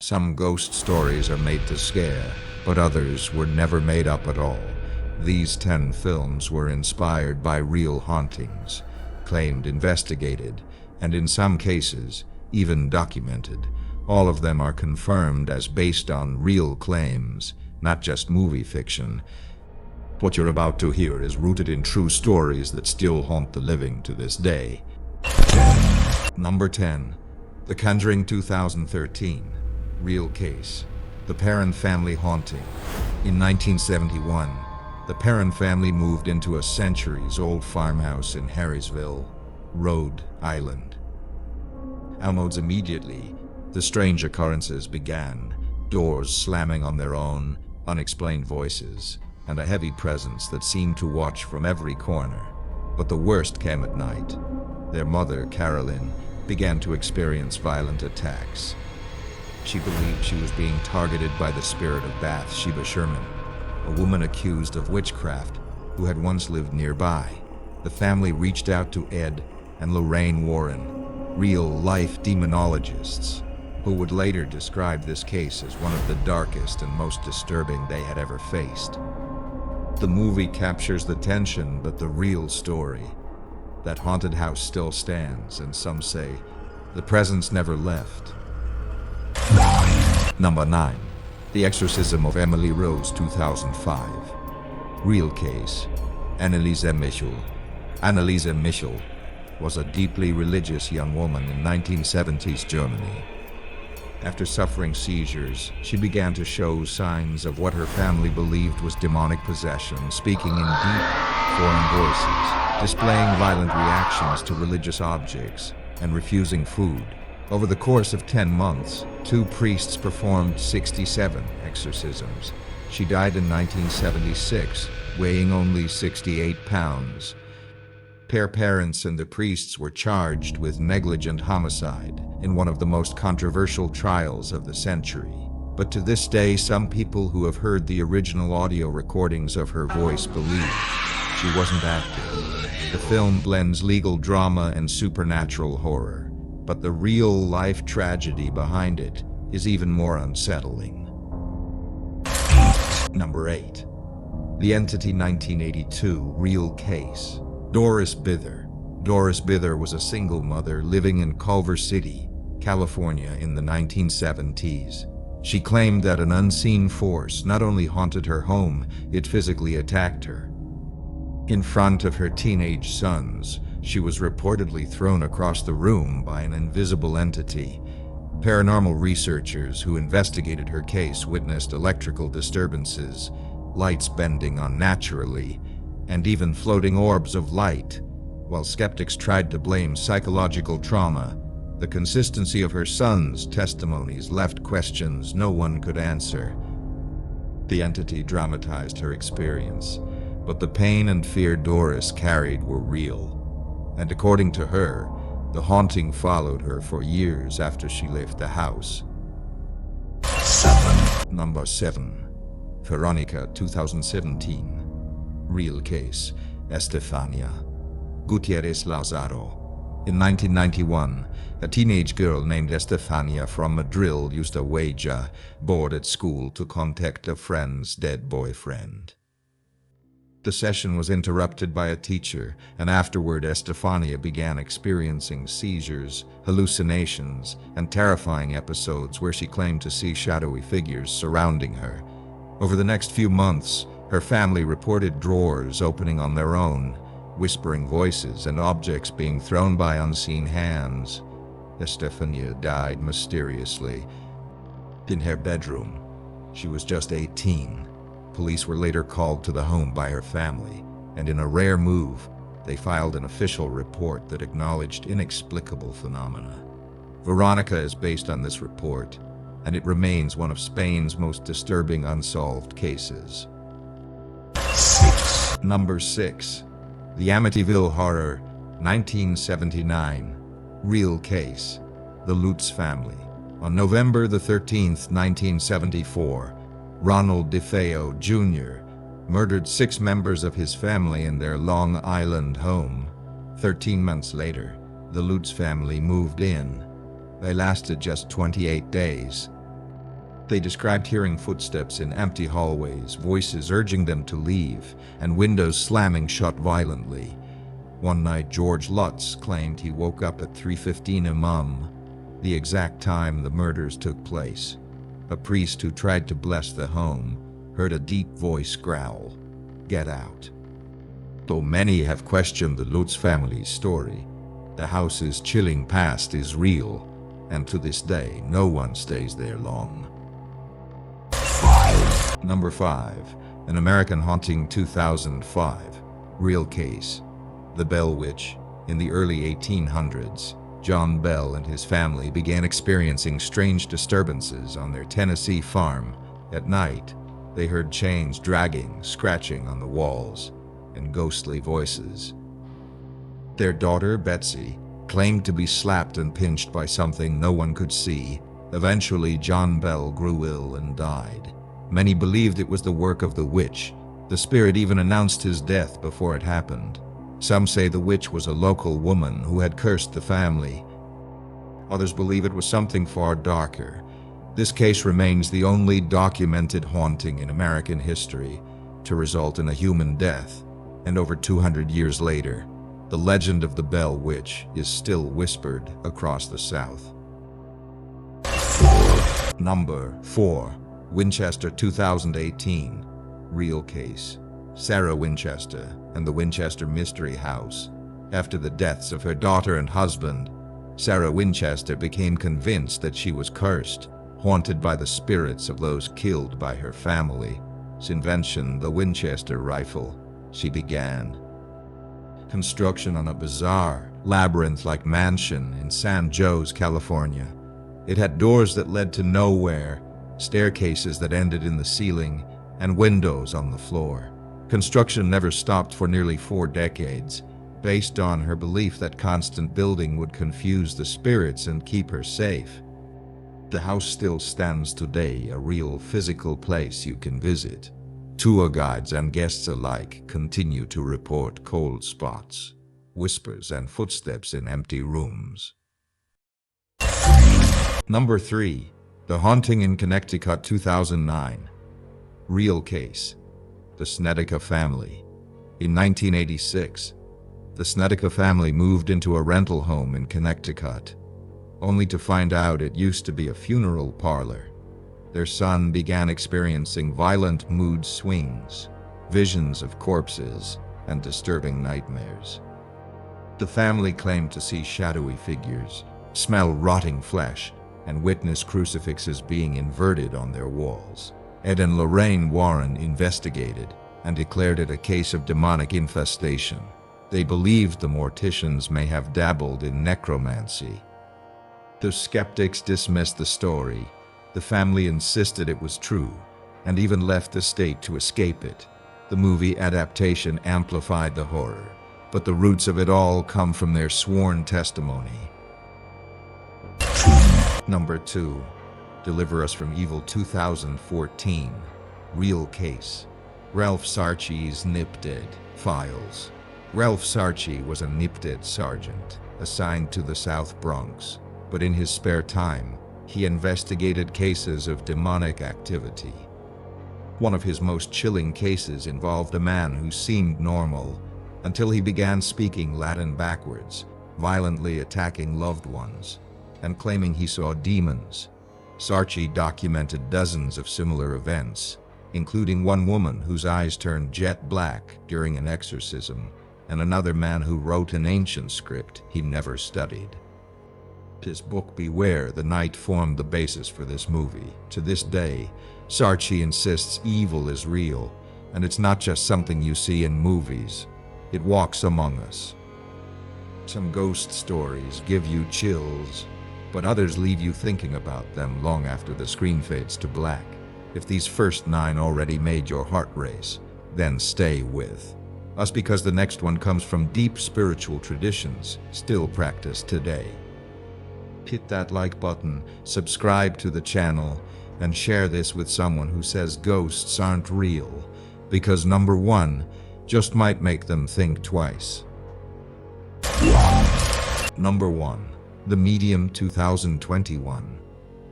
Some ghost stories are made to scare, but others were never made up at all. These 10 films were inspired by real hauntings, claimed, investigated, and in some cases, even documented. All of them are confirmed as based on real claims, not just movie fiction. What you're about to hear is rooted in true stories that still haunt the living to this day. Number 10. The Conjuring 2013. Real case. The Perron family haunting. In 1971, the Perron family moved into a centuries-old farmhouse in Harrisville, Rhode Island. Almost immediately, the strange occurrences began, doors slamming on their own, unexplained voices, and a heavy presence that seemed to watch from every corner. But the worst came at night. Their mother, Carolyn, began to experience violent attacks. She believed she was being targeted by the spirit of Bathsheba Sherman, a woman accused of witchcraft who had once lived nearby. The family reached out to Ed and Lorraine Warren, real-life demonologists, who would later describe this case as one of the darkest and most disturbing they had ever faced. The movie captures the tension, but the real story. That haunted house still stands, and some say the presence never left. Number 9. The Exorcism of Emily Rose 2005. Real case. Anneliese Michel. Anneliese Michel was a deeply religious young woman in 1970s Germany. After suffering seizures, she began to show signs of what her family believed was demonic possession, speaking in deep, foreign voices, displaying violent reactions to religious objects, and refusing food. Over the course of 10 months, 2 priests performed 67 exorcisms. She died in 1976, weighing only 68 pounds. Her parents and the priests were charged with negligent homicide in one of the most controversial trials of the century. But to this day, some people who have heard the original audio recordings of her voice believe she wasn't acting. The film blends legal drama and supernatural horror, but the real-life tragedy behind it is even more unsettling. Number 8. The Entity 1982 Real Case. Doris Bither. Doris Bither was a single mother living in Culver City, California in the 1970s. She claimed that an unseen force not only haunted her home, it physically attacked her. In front of her teenage sons, she was reportedly thrown across the room by an invisible entity. Paranormal researchers who investigated her case witnessed electrical disturbances, lights bending unnaturally, and even floating orbs of light. While skeptics tried to blame psychological trauma, the consistency of her sons' testimonies left questions no one could answer. The entity dramatized her experience, but the pain and fear Doris carried were real. And according to her, the haunting followed her for years after she left the house. Number 7. Veronica 2017. Real case. Estefania Gutierrez Lazaro. In 1991, a teenage girl named Estefania from Madrid used a Ouija board at school to contact a friend's dead boyfriend. The session was interrupted by a teacher, and afterward Estefania began experiencing seizures, hallucinations, and terrifying episodes where she claimed to see shadowy figures surrounding her. Over the next few months, her family reported drawers opening on their own, whispering voices, and objects being thrown by unseen hands. Estefania died mysteriously in her bedroom. She was just 18. Police were later called to the home by her family, and in a rare move, they filed an official report that acknowledged inexplicable phenomena. Veronica is based on this report, and it remains one of Spain's most disturbing unsolved cases. Number 6. The Amityville Horror 1979. Real case. The Lutz family. On November the 13th, 1974, Ronald DeFeo Jr. murdered 6 members of his family in their Long Island home. 13 months later, the Lutz family moved in. They lasted just 28 days. They described hearing footsteps in empty hallways, voices urging them to leave, and windows slamming shut violently. One night, George Lutz claimed he woke up at 3:15 a.m., the exact time the murders took place. A priest who tried to bless the home heard a deep voice growl, "Get out." Though many have questioned the Lutz family's story, the house's chilling past is real, and to this day, no one stays there long. Number 5. An American Haunting 2005. Real case. The Bell Witch. In the early 1800s, John Bell and his family began experiencing strange disturbances on their Tennessee farm. At night, they heard chains dragging, scratching on the walls, and ghostly voices. Their daughter, Betsy, claimed to be slapped and pinched by something no one could see. Eventually, John Bell grew ill and died. Many believed it was the work of the witch. The spirit even announced his death before it happened. Some say the witch was a local woman who had cursed the family. Others believe it was something far darker. This case remains the only documented haunting in American history to result in a human death, and over 200 years later, the legend of the Bell Witch is still whispered across the South. Number 4. Winchester 2018. Real case. Sarah Winchester and the Winchester Mystery House. After the deaths of her daughter and husband, Sarah Winchester became convinced that she was cursed, haunted by the spirits of those killed by her family. Since invention, the Winchester rifle, she began construction on a bizarre, labyrinth-like mansion in San Jose, California. It had doors that led to nowhere, staircases that ended in the ceiling, and windows on the floor. Construction never stopped for nearly 4 decades, based on her belief that constant building would confuse the spirits and keep her safe. The house still stands today, a real physical place you can visit. Tour guides and guests alike continue to report cold spots, whispers, and footsteps in empty rooms. Number 3. The Haunting in Connecticut 2009. Real case. The Snedeker family. In 1986, the Snedeker family moved into a rental home in Connecticut, only to find out it used to be a funeral parlor. Their son began experiencing violent mood swings, visions of corpses, and disturbing nightmares. The family claimed to see shadowy figures, smell rotting flesh, and witness crucifixes being inverted on their walls. Ed and Lorraine Warren investigated and declared it a case of demonic infestation. They believed the morticians may have dabbled in necromancy. The skeptics dismissed the story. The family insisted it was true, and even left the state to escape it. The movie adaptation amplified the horror, but the roots of it all come from their sworn testimony. Number 2. Deliver Us from Evil 2014. Real case. Ralph Sarchi's Nip-Dead Files. Ralph Sarchi was a Nip-Dead sergeant assigned to the South Bronx, but in his spare time, he investigated cases of demonic activity. One of his most chilling cases involved a man who seemed normal until he began speaking Latin backwards, violently attacking loved ones, and claiming he saw demons. Sarchi documented dozens of similar events, including one woman whose eyes turned jet black during an exorcism, and another man who wrote an ancient script he never studied. His book Beware the Night formed the basis for this movie. To this day, Sarchi insists evil is real, and it's not just something you see in movies. It walks among us. Some ghost stories give you chills, but others leave you thinking about them long after the screen fades to black. If these first 9 already made your heart race, then stay with us, because the next one comes from deep spiritual traditions still practiced today. Hit that like button, subscribe to the channel, and share this with someone who says ghosts aren't real, because number 1 just might make them think twice. Number 1. The Medium 2021.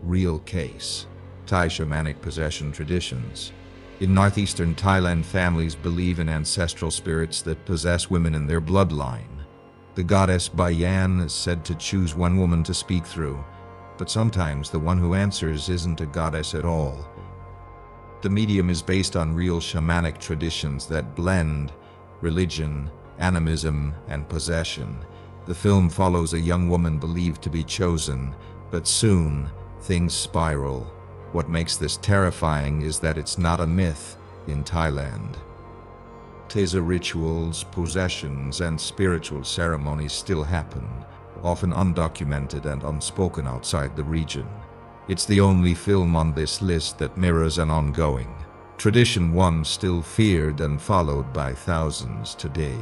Real case. Thai shamanic possession traditions. In northeastern Thailand, families believe in ancestral spirits that possess women in their bloodline. The goddess Bayan is said to choose one woman to speak through, but sometimes the one who answers isn't a goddess at all. The medium is based on real shamanic traditions that blend religion, animism, and possession. The film follows a young woman believed to be chosen, but soon things spiral. What makes this terrifying is that it's not a myth in Thailand. Teza rituals, possessions, and spiritual ceremonies still happen, often undocumented and unspoken outside the region. It's the only film on this list that mirrors an ongoing tradition, one still feared and followed by thousands today.